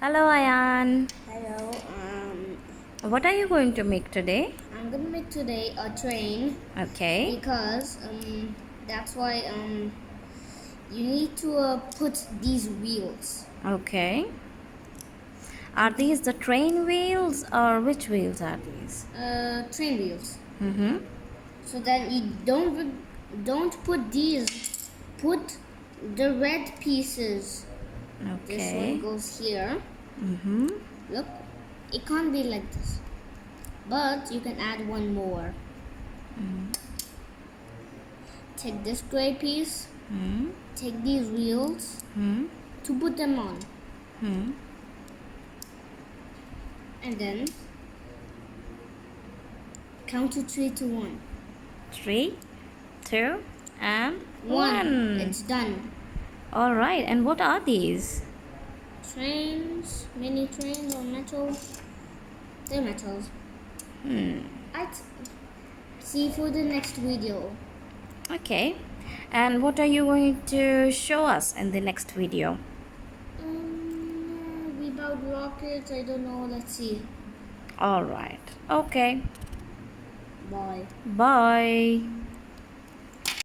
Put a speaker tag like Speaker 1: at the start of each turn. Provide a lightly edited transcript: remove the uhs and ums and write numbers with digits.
Speaker 1: Hello, Ayaan.
Speaker 2: Hello.
Speaker 1: What are you going to make today?
Speaker 2: I'm gonna make today a train
Speaker 1: Okay.
Speaker 2: because that's why you need to put these wheels.
Speaker 1: Okay. Are these the train wheels or which wheels are these?
Speaker 2: Train wheels.
Speaker 1: Mm-hmm.
Speaker 2: So that you don't put these. Put the red pieces. This one
Speaker 1: Okay.
Speaker 2: goes here.
Speaker 1: Mm-hmm.
Speaker 2: Look, it can't be like this, but you can add one more. Take this gray piece.
Speaker 1: Mm-hmm.
Speaker 2: Take these wheels to put them on.
Speaker 1: Mm-hmm.
Speaker 2: And then count to 3 to 1.
Speaker 1: 3, 2, and
Speaker 2: 1.
Speaker 1: 1.
Speaker 2: It's done.
Speaker 1: All right. And what are these?
Speaker 2: Trains, mini trains or metal. They're metals. I'd see you for the next video.
Speaker 1: Okay. And what are you going to show us in the next video?
Speaker 2: About rockets, I don't know. Let's see.
Speaker 1: All right. Okay.
Speaker 2: Bye.
Speaker 1: Bye.